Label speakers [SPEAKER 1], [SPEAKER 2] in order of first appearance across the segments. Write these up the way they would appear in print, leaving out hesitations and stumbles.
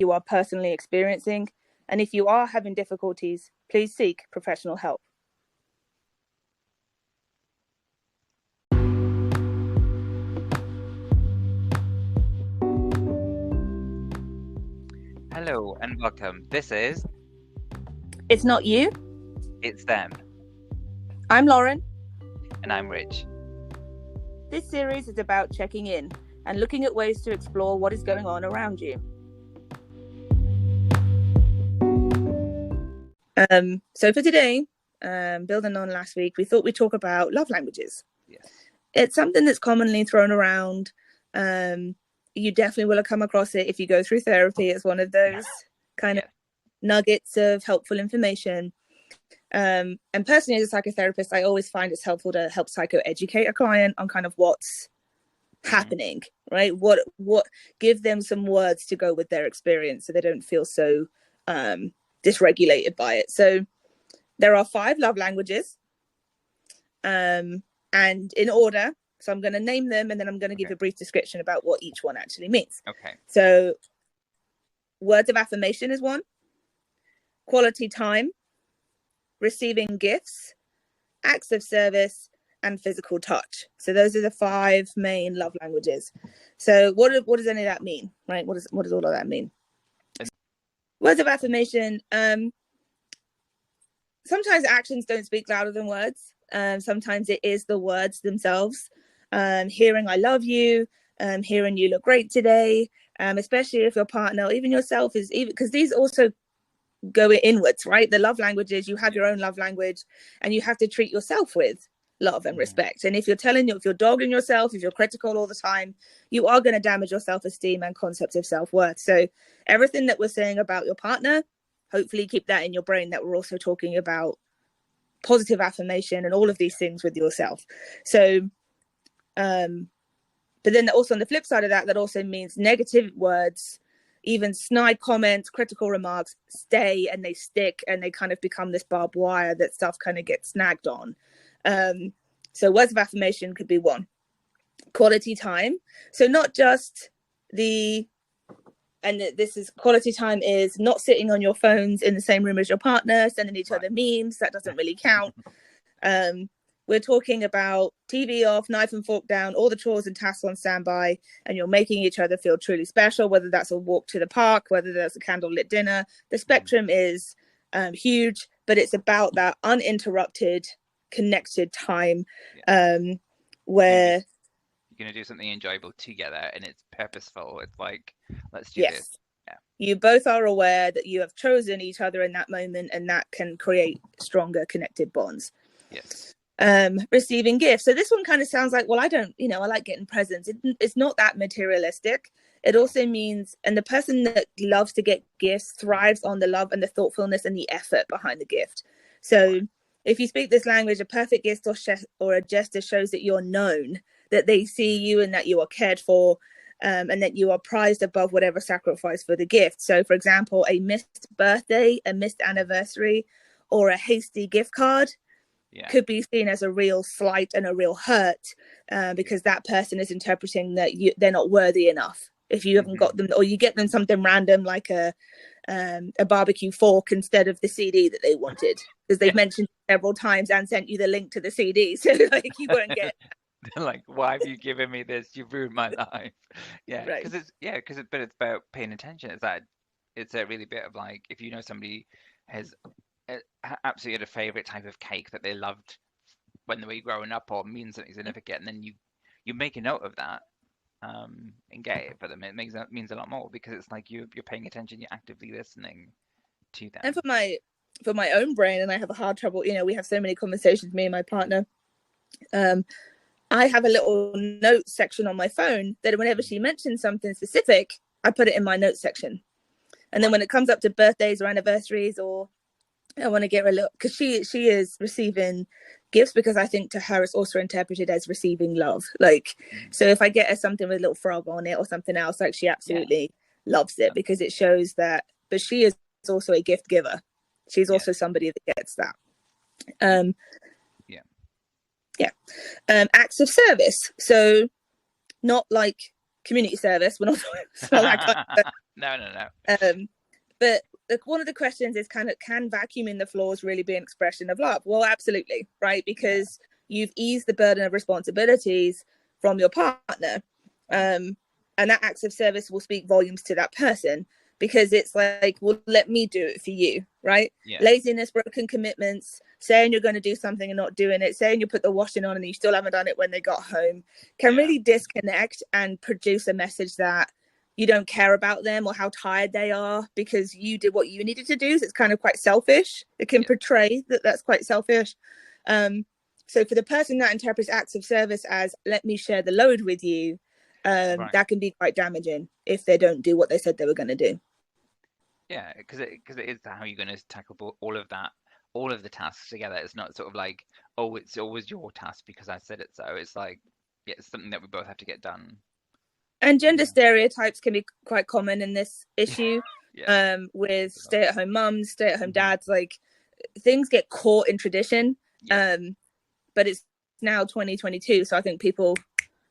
[SPEAKER 1] you are personally experiencing. And if you are having difficulties, please seek professional help.
[SPEAKER 2] Hello and welcome. This is
[SPEAKER 1] It's Not You.
[SPEAKER 2] It's Them.
[SPEAKER 1] I'm Lauren.
[SPEAKER 2] And I'm Rich.
[SPEAKER 1] This series is about checking in and looking at ways to explore what is going on around you. So for today, building on last week, we thought we'd talk about love languages.
[SPEAKER 2] Yes.
[SPEAKER 1] It's something that's commonly thrown around. You definitely will have come across it if you go through therapy. It's one of those kind of nuggets of helpful information. And personally, as a psychotherapist, I always find it's helpful to help psychoeducate a client on kind of what's happening, right? What give them some words to go with their experience so they don't feel so dysregulated by it. So there are 5 love languages, and in order. So I'm going to name them and then I'm going to give a brief description about what each one actually means.
[SPEAKER 2] Okay.
[SPEAKER 1] So words of affirmation is one, quality time, receiving gifts, acts of service, and physical touch. So those are the 5 main love languages. So what does any of that mean, right? What does all of that mean? Words of affirmation. Sometimes actions don't speak louder than words. Sometimes it is the words themselves. Hearing I love you, hearing you look great today, especially if your partner or even yourself is, even because these also go inwards, right? The love languages, you have your own love language and you have to treat yourself with love and respect. And if you're dogging yourself, if you're critical all the time, you are going to damage your self-esteem and concept of self-worth. So everything that we're saying about your partner, hopefully keep that in your brain, that we're also talking about positive affirmation and all of these things with yourself. So but then also on the flip side of that also means negative words, even snide comments, critical remarks stay and they stick and they kind of become this barbed wire that stuff kind of gets snagged on. So words of affirmation could be one. Quality time. So not just this is quality time is not sitting on your phones in the same room as your partner, sending each other memes. That doesn't really count. We're talking about TV off, knife and fork down, all the chores and tasks on standby, and you're making each other feel truly special, whether that's a walk to the park, whether that's a candlelit dinner. The spectrum is huge, but it's about that uninterrupted, connected time where
[SPEAKER 2] you're going to do something enjoyable together and it's purposeful. It's like, let's do this. Yeah.
[SPEAKER 1] You both are aware that you have chosen each other in that moment, and that can create stronger connected bonds.
[SPEAKER 2] Yes.
[SPEAKER 1] Receiving gifts. So this one kind of sounds like, well, I like getting presents. It's not that materialistic. It also means, and the person that loves to get gifts thrives on the love and the thoughtfulness and the effort behind the gift. So if you speak this language, a perfect gift or a gesture shows that you're known, that they see you and that you are cared for, and that you are prized above whatever sacrifice for the gift. So for example, a missed birthday, a missed anniversary, or a hasty gift card could be seen as a real slight and a real hurt, because that person is interpreting that they're not worthy enough. If you haven't got them, or you get them something random like a barbecue fork instead of the CD that they wanted, because they've mentioned it several times and sent you the link to the CD, so like you won't get.
[SPEAKER 2] They're like, why have you given me this? You've ruined my life. Because it's about paying attention. It's a really bit of like, if you know somebody has absolutely had a favorite type of cake that they loved when they were growing up, or means something significant, and then you make a note of that and get it for them. It means a lot more, because it's like you're paying attention, you're actively listening to them.
[SPEAKER 1] And for my own brain, and I have a hard trouble, we have so many conversations, me and my partner, I have a little note section on my phone that whenever she mentions something specific, I put it in my notes section. And then when it comes up to birthdays or anniversaries, or I want to get her a little, because she is receiving gifts, because I think to her it's also interpreted as receiving love. Like, so if I get her something with a little frog on it or something else, like she absolutely loves it, because it shows that. But she is also a gift giver. She's also somebody that gets that. Acts of service. So not like community service. We're not so that kind of
[SPEAKER 2] no.
[SPEAKER 1] But one of the questions is kind of, can vacuuming the floors really be an expression of love? Well, absolutely, right? Because you've eased the burden of responsibilities from your partner. And that acts of service will speak volumes to that person, because it's like, well, let me do it for you, right? Laziness, broken commitments, saying you're going to do something and not doing it, saying you put the washing on and you still haven't done it when they got home, can really disconnect and produce a message that you don't care about them or how tired they are because you did what you needed to do. So it's kind of quite selfish. It can portray that that's quite selfish. So for the person that interprets acts of service as, let me share the load with you, that can be quite damaging if they don't do what they said they were going to do.
[SPEAKER 2] Yeah, because it is how you're going to tackle all of that, all of the tasks together. It's not sort of like, oh, it's always your task because I said it so. It's like, it's something that we both have to get done.
[SPEAKER 1] And gender stereotypes can be quite common in this issue. With stay-at-home mums, stay-at-home dads, like things get caught in tradition. But it's now 2022, so I think people,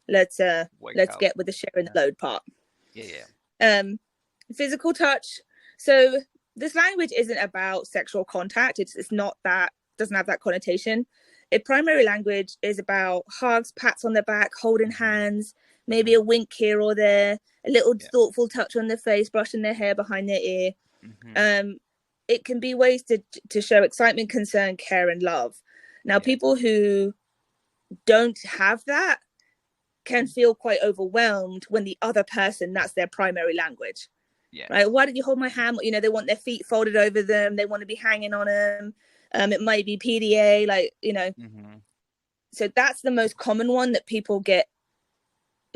[SPEAKER 1] let's get with the sharing the load part. Physical touch. So this language isn't about sexual contact. It's not that, doesn't have that connotation. Primary language is about hugs, pats on the back, holding hands, maybe a wink here or there, a little thoughtful touch on the face, brushing their hair behind their ear. It can be ways to show excitement, concern, care, and love. Now, people who don't have that can feel quite overwhelmed when the other person, that's their primary language. Right? Why don't you hold my hand? You know, they want their feet folded over them. They want to be hanging on them. It might be PDA, like, you know. So that's the most common one that people get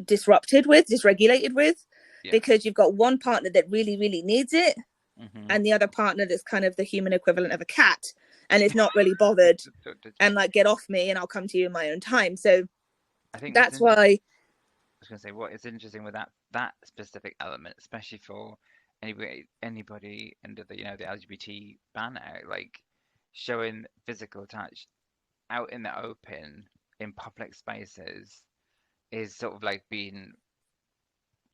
[SPEAKER 1] dysregulated with, because you've got one partner that really, really needs it, and the other partner that's kind of the human equivalent of a cat and is not really bothered and like, get off me and I'll come to you in my own time. So I think that's why I
[SPEAKER 2] was going to say, what is interesting with that specific element, especially for anybody under the, you know, the LGBT banner, like showing physical touch out in the open in public spaces is sort of like being,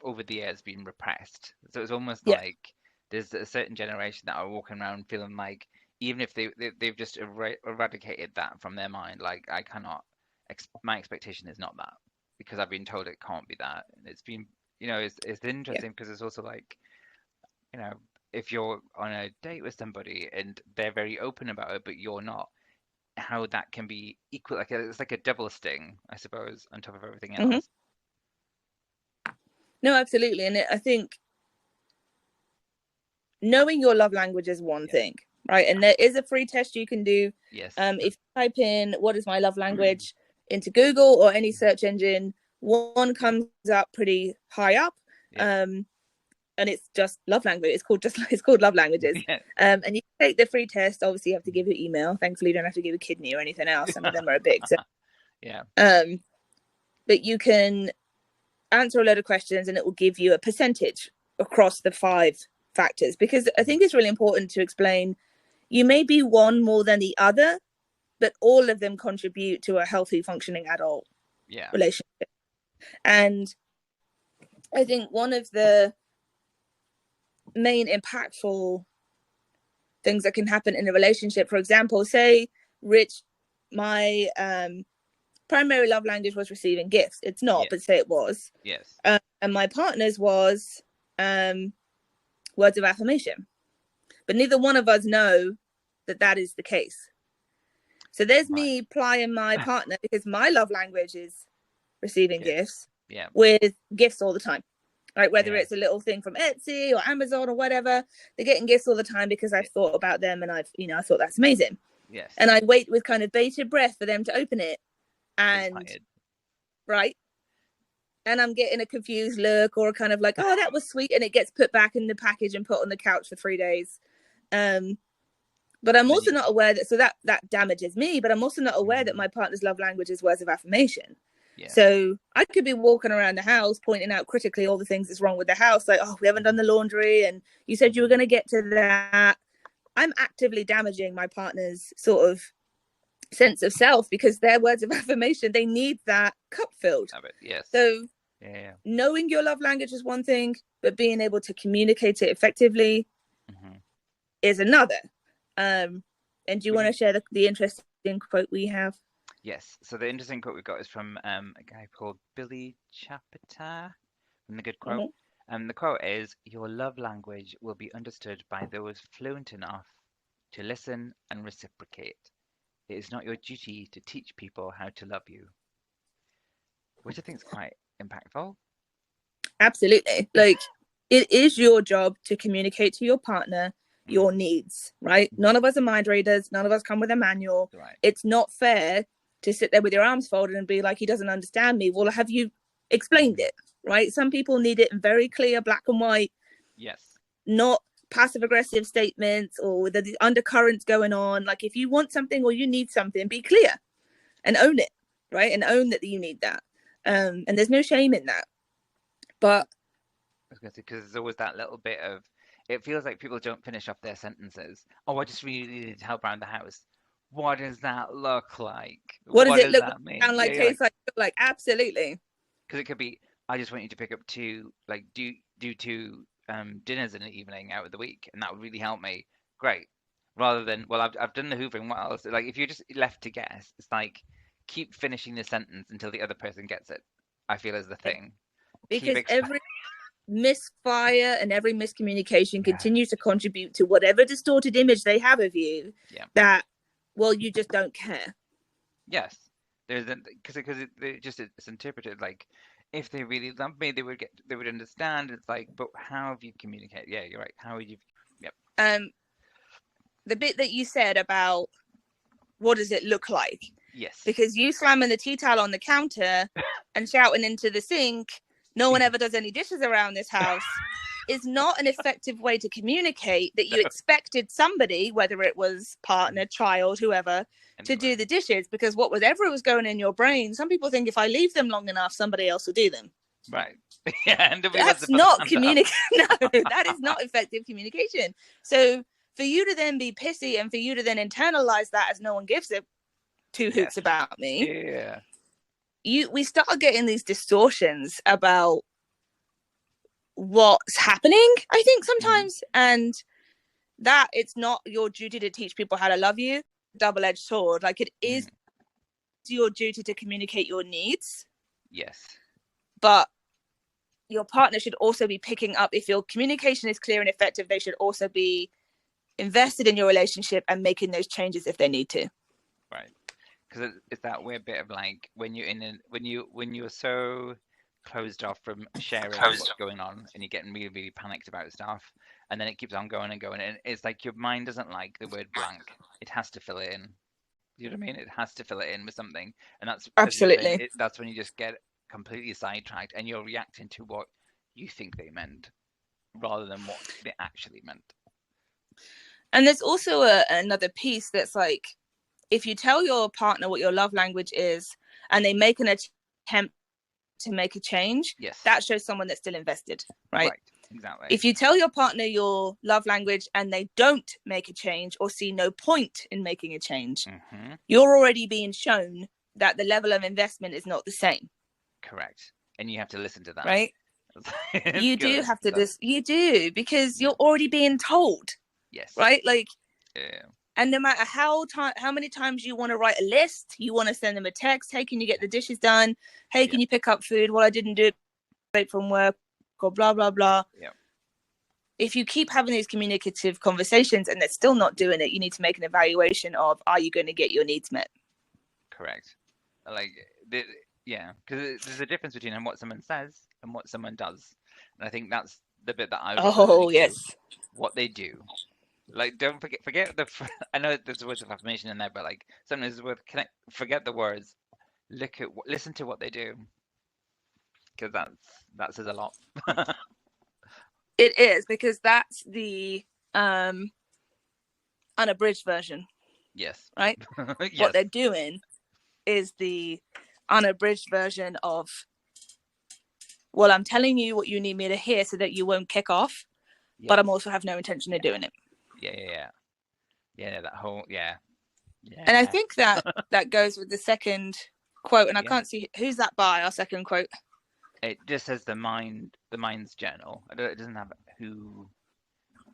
[SPEAKER 2] over the years, being repressed. So it's almost like there's a certain generation that are walking around feeling like, even if they've just eradicated that from their mind, like, I cannot, my expectation is not that, because I've been told it can't be that. And it's been, you know, it's interesting because it's also like, you know, if you're on a date with somebody and they're very open about it, but you're not, how that can be equal, like it's like a double sting, I suppose, on top of everything else.
[SPEAKER 1] No, absolutely. And I think knowing your love language is one thing, right? And there is a free test you can do. If you type in what is my love language into Google or any search engine, one comes up pretty high up. And it's just love language. It's called love languages. And you take the free test. Obviously, you have to give your email. Thankfully, you don't have to give a kidney or anything else. Some of them are a big. So. But you can answer a load of questions, and it will give you a percentage across the 5 factors. Because I think it's really important to explain, you may be one more than the other, but all of them contribute to a healthy, functioning adult relationship. And I think one of the main impactful things that can happen in a relationship, for example, say, Rich, my primary love language was receiving gifts. It's not, but say it was. And my partner's was words of affirmation. But neither one of us know that is the case. So there's me plying my partner, because my love language is receiving gifts, with gifts all the time. Right, whether it's a little thing from Etsy or Amazon or whatever, they're getting gifts all the time because I've thought about them and I thought that's amazing. And I wait with kind of bated breath for them to open it, and and I'm getting a confused look or kind of like, oh, that was sweet, and it gets put back in the package and put on the couch for 3 days. But I'm also not aware that damages me. But I'm also not aware that my partner's love language is words of affirmation. So I could be walking around the house pointing out critically all the things that's wrong with the house, like, oh, we haven't done the laundry and you said you were going to get to that. I'm actively damaging my partner's sort of sense of self, because their words of affirmation, they need that cup filled. So
[SPEAKER 2] Yeah.
[SPEAKER 1] Knowing your love language is one thing, but being able to communicate it effectively is another. And do you want to share the interesting quote we have?
[SPEAKER 2] Yes. So the interesting quote we got is from a guy called Billy Chapter from The Good Quote. And the quote is, "Your love language will be understood by those fluent enough to listen and reciprocate. It is not your duty to teach people how to love you." Which I think is quite impactful.
[SPEAKER 1] Absolutely. Like, it is your job to communicate to your partner your needs, right? None of us are mind readers. None of us come with a manual.
[SPEAKER 2] Right.
[SPEAKER 1] It's not fair to sit there with your arms folded and be like, he doesn't understand me. Well, have you explained it, right? Some people need it in very clear black and white.
[SPEAKER 2] Yes.
[SPEAKER 1] Not passive aggressive statements or the undercurrents going on. Like, if you want something or you need something, be clear and own it, right? And own that you need that. And there's no shame in that. But
[SPEAKER 2] because there's always that little bit of, it feels like people don't finish off their sentences. Oh, I just really needed help around the house. What does that look like?
[SPEAKER 1] What does it look
[SPEAKER 2] that mean?
[SPEAKER 1] Sound like? Taste like? Absolutely.
[SPEAKER 2] Because it could be, I just want you to pick up two, like do two dinners in the evening out of the week, and that would really help me. Great. Rather than, well, I've done the hoovering. What else? Like, if you're just left to guess, it's like keep finishing the sentence until the other person gets it. I feel is the thing.
[SPEAKER 1] Because every misfire and every miscommunication continues to contribute to whatever distorted image they have of you.
[SPEAKER 2] Yeah.
[SPEAKER 1] That, well, you just don't care.
[SPEAKER 2] Yes. There's because it's interpreted like, if they really loved me, they would understand. It's like, but how have you communicated? Yeah, you're right. How would you? Yep.
[SPEAKER 1] The bit that you said about what does it look like?
[SPEAKER 2] Yes.
[SPEAKER 1] Because you slamming the tea towel on the counter and shouting into the sink, no one ever does any dishes around this house, is not an effective way to communicate that you expected somebody, whether it was partner, child, whoever, to do the dishes, because whatever was going in your brain, some people think if I leave them long enough, somebody else will do them.
[SPEAKER 2] Right. Yeah, and
[SPEAKER 1] that's not communication. No, that is not effective communication. So for you to then be pissy and for you to then internalize that as no one gives a two hoots about me, we start getting these distortions about what's happening, I think, sometimes, and that it's not your duty to teach people how to love you. Double-edged sword. Like, it is your duty to communicate your needs.
[SPEAKER 2] Yes.
[SPEAKER 1] But your partner should also be picking up, if your communication is clear and effective, they should also be invested in your relationship and making those changes if they need to.
[SPEAKER 2] Right. Because it's that weird bit of like, when you're so closed off from sharing what's going on and you're getting really, really panicked about stuff, and then it keeps on going and going, and it's like your mind doesn't like the word blank. It has to fill it in. You know what I mean? It has to fill it in with something, and that's
[SPEAKER 1] absolutely
[SPEAKER 2] that's when you just get completely sidetracked and you're reacting to what you think they meant rather than what they actually meant.
[SPEAKER 1] And there's also another piece that's like, if you tell your partner what your love language is and they make an attempt to make a change, that shows someone that's still invested, right?
[SPEAKER 2] Exactly.
[SPEAKER 1] If you tell your partner your love language and they don't make a change or see no point in making a change, you're already being shown that the level of investment is not the same.
[SPEAKER 2] Correct. And you have to listen to that.
[SPEAKER 1] Right? You do have to you do, because you're already being told.
[SPEAKER 2] Yes.
[SPEAKER 1] Right? Like,
[SPEAKER 2] yeah.
[SPEAKER 1] And no matter how many times you want to write a list, you want to send them a text, hey, can you get the dishes done? Hey, can you pick up food? Well, I didn't do it from work, or blah, blah, blah.
[SPEAKER 2] Yeah.
[SPEAKER 1] If you keep having these communicative conversations and they're still not doing it, you need to make an evaluation of, are you going to get your needs met?
[SPEAKER 2] Correct. Like, yeah, because there's a difference between what someone says and what someone does. And I think that's the bit that I
[SPEAKER 1] yes.
[SPEAKER 2] What they do. Like, don't forget I know there's words of affirmation in there, but like, sometimes it's worth forget the words. Listen to what they do. Because that says a lot.
[SPEAKER 1] It is, because that's the unabridged version.
[SPEAKER 2] Yes.
[SPEAKER 1] Right?
[SPEAKER 2] Yes.
[SPEAKER 1] What they're doing is the unabridged version of, well, I'm telling you what you need me to hear so that you won't kick off, but I'm also have no intention of doing it.
[SPEAKER 2] Yeah, that whole, yeah.
[SPEAKER 1] And I think that goes with the second quote, and I can't see, who's that by, our second quote?
[SPEAKER 2] It just says the mind's journal. It doesn't have who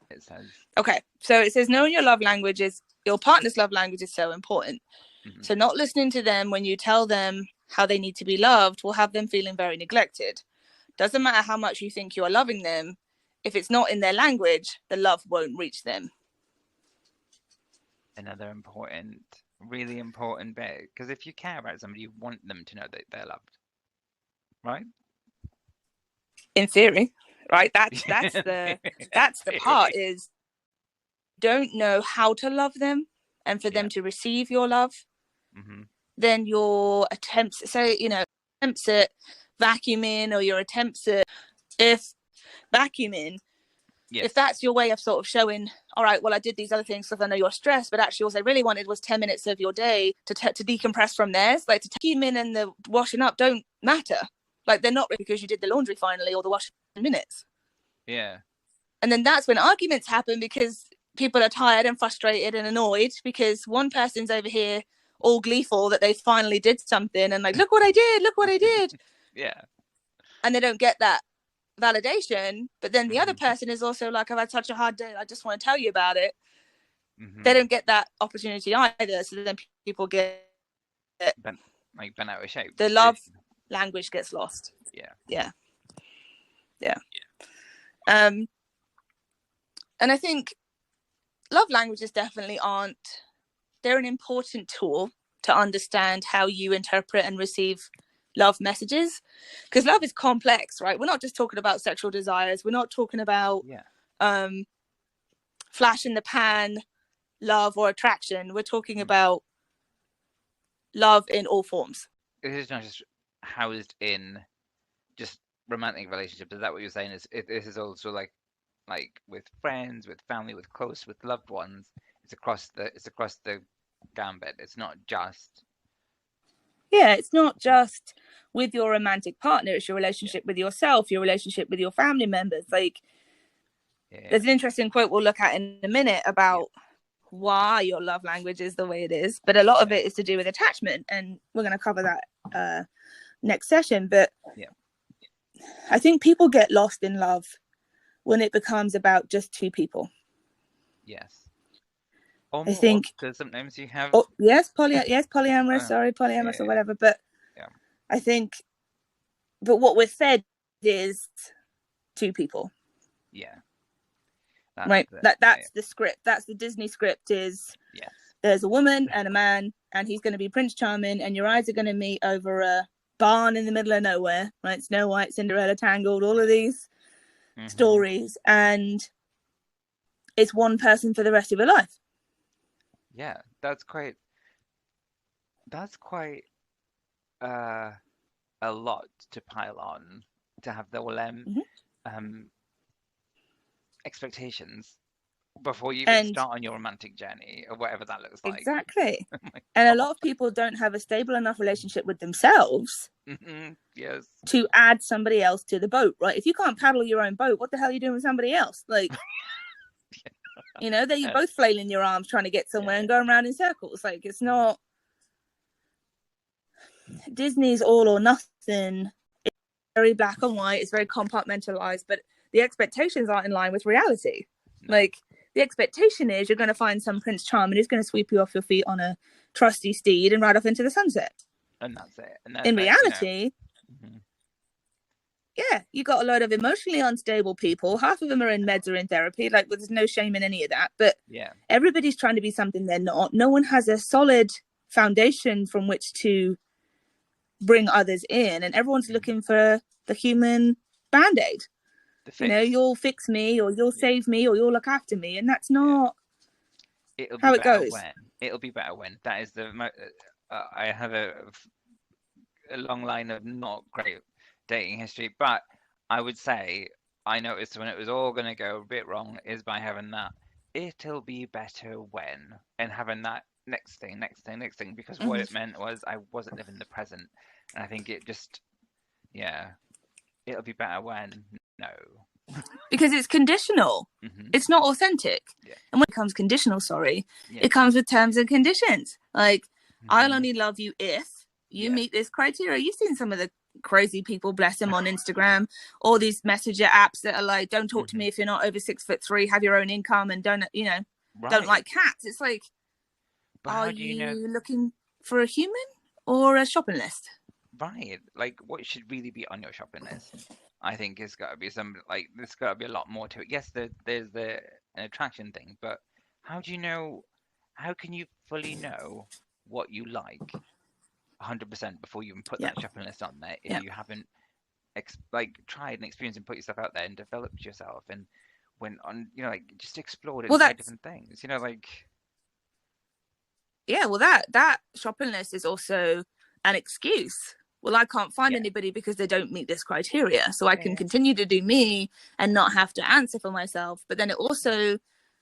[SPEAKER 2] it says.
[SPEAKER 1] Okay, so it says knowing your partner's love language is so important. Mm-hmm. So not listening to them when you tell them how they need to be loved will have them feeling very neglected. Doesn't matter how much you think you are loving them, if it's not in their language, the love won't reach them.
[SPEAKER 2] Another important, really important bit, because if you care about somebody, you want them to know that they're loved, right?
[SPEAKER 1] In theory, right? That's the part is don't know how to love them and for them to receive your love. Mm-hmm. Then your attempts, so attempts at vacuuming or your attempts at vacuuming. Yes. If that's your way of sort of showing, all right, well, I did these other things because I know you're stressed, but actually all I really wanted was 10 minutes of your day to decompress from theirs. Like, to vacuum and the washing up don't matter. Like, they're not because you did the laundry finally or the washing in minutes.
[SPEAKER 2] Yeah.
[SPEAKER 1] And then that's when arguments happen because people are tired and frustrated and annoyed because one person's over here all gleeful that they finally did something and like, look what I did.
[SPEAKER 2] Yeah.
[SPEAKER 1] And they don't get that validation, but then the other person is also like, I've had such a hard day, I just want to tell you about it. Mm-hmm. They don't get that opportunity either, so then people get
[SPEAKER 2] bent out of shape.
[SPEAKER 1] The love language gets lost. Yeah. And I think love languages definitely they're an important tool to understand how you interpret and receive love messages, because love is complex, right? We're not just talking about sexual desires. We're not talking about flash in the pan love or attraction. We're talking about love in all forms.
[SPEAKER 2] It is not just housed in just romantic relationships. Is that what you're saying? This is also like with friends, with family, with close, with loved ones. It's across the gambit. It's not just.
[SPEAKER 1] Yeah, it's not just with your romantic partner. It's your relationship with yourself, your relationship with your family members. Like, there's an interesting quote we'll look at in a minute about why your love language is the way it is. But a lot of it is to do with attachment. And we're going to cover that next session. But I think people get lost in love when it becomes about just two people.
[SPEAKER 2] Yes. Or
[SPEAKER 1] I think
[SPEAKER 2] because sometimes you have
[SPEAKER 1] polyamorous, polyamorous or whatever. But I think, but what we're fed is two people.
[SPEAKER 2] Yeah.
[SPEAKER 1] That's the script. That's the Disney script. Is there's a woman and a man, and he's going to be Prince Charming, and your eyes are going to meet over a barn in the middle of nowhere. Right? Snow White, Cinderella, Tangled, all of these stories, and it's one person for the rest of your life.
[SPEAKER 2] Yeah, that's quite a lot to pile on, to have the expectations before you even start on your romantic journey or whatever that looks like.
[SPEAKER 1] Exactly. And a lot of people don't have a stable enough relationship with themselves to add somebody else to the boat, right? If you can't paddle your own boat, what the hell are you doing with somebody else? Like, you're both flailing your arms trying to get somewhere and going around in circles. Like, it's not Disney's all or nothing. It's very black and white. It's very compartmentalized, but the expectations aren't in line with reality. No. Like, the expectation is you're going to find some Prince Charming who's going to sweep you off your feet on a trusty steed and ride off into the sunset.
[SPEAKER 2] And that's it.
[SPEAKER 1] In reality, you got a load of emotionally unstable people. Half of them are in meds or in therapy. Like, there's no shame in any of that. But everybody's trying to be something they're not. No one has a solid foundation from which to bring others in. And everyone's looking for the human Band-Aid. You'll fix me, or you'll save me, or you'll look after me. And that's not how it goes.
[SPEAKER 2] It'll be better when. That is I have a long line of not great dating history, but I would say I noticed when it was all going to go a bit wrong is by having that it'll be better when, and having that next thing, because what it meant was I wasn't living the present. And I think it just it'll be better when, no,
[SPEAKER 1] because it's conditional. It's not authentic. And when it comes conditional, it comes with terms and conditions. Like, I'll only love you if you meet this criteria. You've seen some of the crazy people, bless them, on Instagram, all these messenger apps that are like, don't talk to me if you're not over 6'3", have your own income, and don't like cats. It's like, but are you looking for a human or a shopping list?
[SPEAKER 2] Right. Like, what should really be on your shopping list? I think it's got to be there's got to be a lot more to it. Yes, there's an attraction thing, but how can you fully know what you like 100% before you even put that shopping list on there if you haven't tried and experienced and put yourself out there and developed yourself and went on, just explored and tried different things,
[SPEAKER 1] that shopping list is also an excuse. Well, I can't find anybody because they don't meet this criteria, so I can continue to do me and not have to answer for myself. But then it also,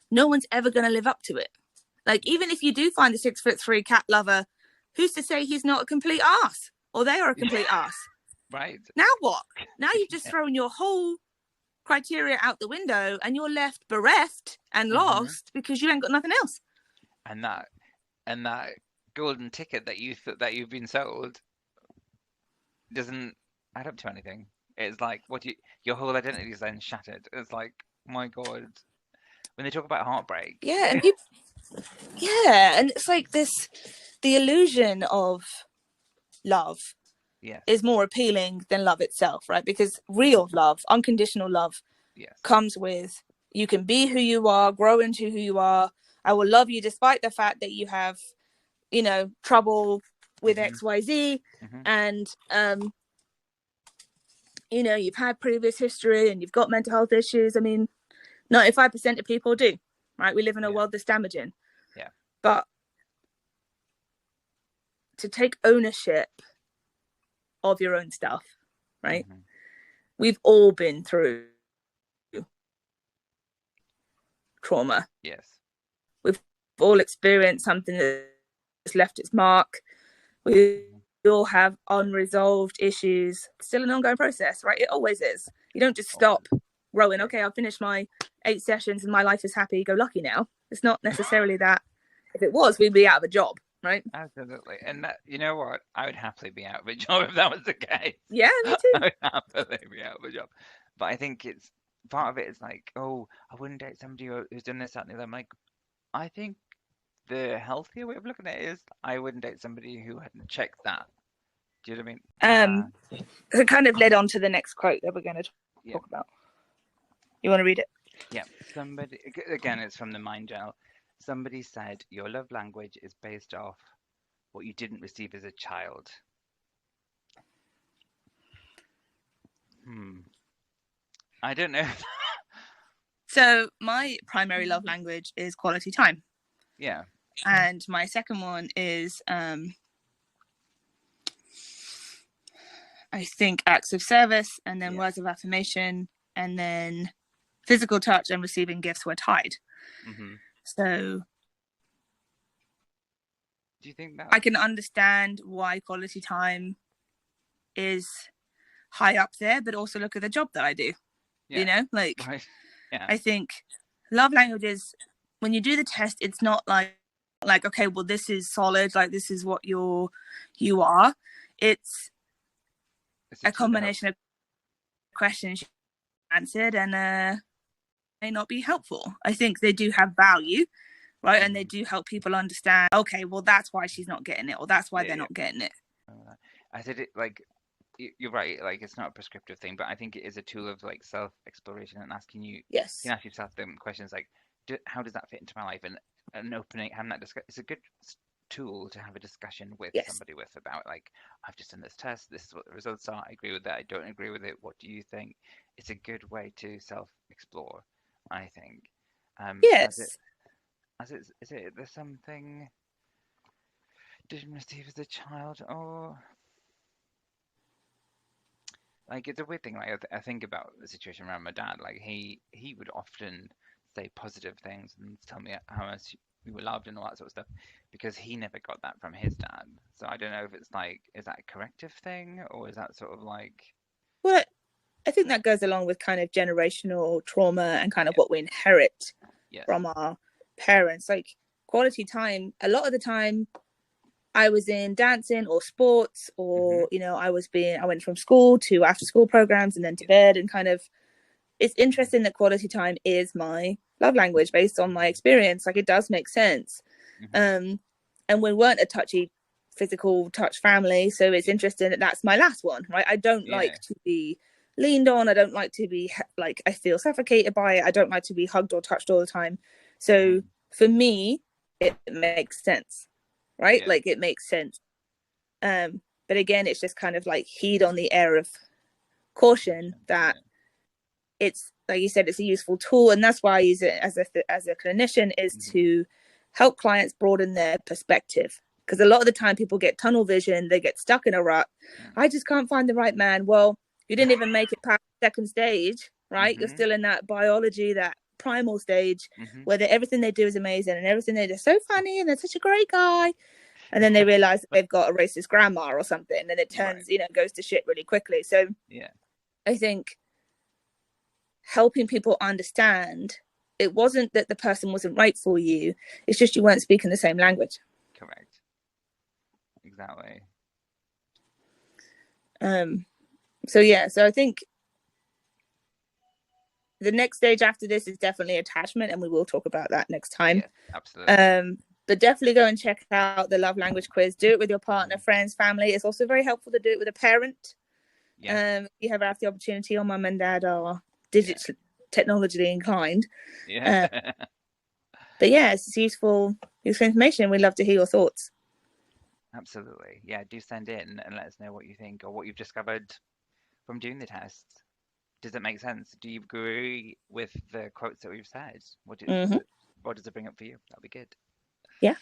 [SPEAKER 1] no one's ever going to live up to it. Like, even if you do find the 6'3" cat lover, who's to say he's not a complete arse, or they are a complete arse?
[SPEAKER 2] Right.
[SPEAKER 1] Now what? Now you've just thrown your whole criteria out the window, and you're left bereft and lost because you ain't got nothing else.
[SPEAKER 2] And that golden ticket that you've been sold doesn't add up to anything. It's like your whole identity is then shattered. It's like, my God, when they talk about heartbreak.
[SPEAKER 1] Yeah, and it's like the illusion of love is more appealing than love itself, right? Because real love, unconditional love, comes with, you can be who you are, grow into who you are. I will love you despite the fact that you have, trouble with XYZ, and you've had previous history and you've got mental health issues. I mean, 95% of people do, right? We live in a world that's damaging.
[SPEAKER 2] Yeah.
[SPEAKER 1] But to take ownership of your own stuff, right? We've all been through trauma.
[SPEAKER 2] Yes.
[SPEAKER 1] We've all experienced something that's left its mark. We all have unresolved issues. Still an ongoing process, right? It always is. You don't just stop growing. Okay, I've finished my 8 sessions and my life is happy, go lucky now. It's not necessarily that. If it was, we'd be out of a job, right?
[SPEAKER 2] Absolutely. And that, you know what? I would happily be out of a job if that was the case.
[SPEAKER 1] Yeah, me too.
[SPEAKER 2] I would happily be out of a job. But I think it's part of it is like, oh, I wouldn't date somebody who's done this, that, and the other. I'm like, I think the healthier way of looking at it is I wouldn't date somebody who hadn't checked that. Do you know what I mean?
[SPEAKER 1] It kind of led on to the next quote that we're going to talk about. You want to read it?
[SPEAKER 2] Yeah. Somebody, again, it's from the Mind Journal. Somebody said your love language is based off what you didn't receive as a child. I don't know.
[SPEAKER 1] So my primary love language is quality time.
[SPEAKER 2] Yeah.
[SPEAKER 1] And my second one is, I think, acts of service, and then words of affirmation, and then physical touch and receiving gifts were tied. So
[SPEAKER 2] do you think that
[SPEAKER 1] I can understand why quality time is high up there, but also look at the job that I do.
[SPEAKER 2] Right.
[SPEAKER 1] I think love languages, when you do the test, it's not like okay, well, this is solid, like this is what you are. It's a combination of questions you answered and may not be helpful. I think they do have value, right? And they do help people understand, okay, well, that's why she's not getting it, or that's why they're not getting it.
[SPEAKER 2] I said it like, you're right, like it's not a prescriptive thing, but I think it is a tool of like self-exploration and asking you, you can ask yourself them questions like, how does that fit into my life? And opening, having that discussion, it's a good tool to have a discussion with somebody with about like, I've just done this test, this is what the results are, I agree with that, I don't agree with it, what do you think? It's a good way to self-explore, I think. Is it there's something didn't receive as a child, or like, it's a weird thing. Like I think about the situation around my dad. Like he would often say positive things and tell me how much we were loved and all that sort of stuff, because he never got that from his dad. So I don't know if it's like, is that a corrective thing, or is that sort of like?
[SPEAKER 1] Well, I think that goes along with kind of generational trauma and kind of what we inherit from our parents. Like quality time, a lot of the time, I was in dancing or sports, or
[SPEAKER 2] Mm-hmm.
[SPEAKER 1] I went from school to after school programs and then to bed, and kind of, it's interesting that quality time is my love language based on my experience. Like, it does make sense.
[SPEAKER 2] Mm-hmm.
[SPEAKER 1] And we weren't a touchy physical touch family, so it's interesting that that's my last one, right? I don't
[SPEAKER 2] Yeah.
[SPEAKER 1] like to be leaned on. I don't like to be like, I feel suffocated by it. I don't like to be hugged or touched all the time. So for me, it makes sense, right?
[SPEAKER 2] Yeah.
[SPEAKER 1] Like, it makes sense. But again, it's just kind of like heed on the air of caution that it's, like you said, it's a useful tool, and that's why I use it as a clinician, is to help clients broaden their perspective. Because a lot of the time people get tunnel vision, they get stuck in a rut. I just can't find the right man. Well, you didn't even make it past the second stage, right? You're still in that biology, that primal stage, where everything they do is amazing and everything they do is so funny and they're such a great guy. And then they realize that they've got a racist grandma or something, and then it turns, goes to shit really quickly. So I think helping people understand, it wasn't that the person wasn't right for you, it's just you weren't speaking the same language.
[SPEAKER 2] Correct. Exactly.
[SPEAKER 1] So I think the next stage after this is definitely attachment, and we will talk about that next time.
[SPEAKER 2] Yeah, absolutely.
[SPEAKER 1] But definitely go and check out the love language quiz. Do it with your partner, friends, family. It's also very helpful to do it with a parent. You have the opportunity, or mum and dad are technologically inclined. But yeah, it's useful information. We'd love to hear your thoughts.
[SPEAKER 2] Absolutely. Yeah, do send in and let us know what you think or what you've discovered from doing the tests. Does it make sense? Do you agree with the quotes that we've said? What does it bring up for you? That'd be good.
[SPEAKER 1] Yeah.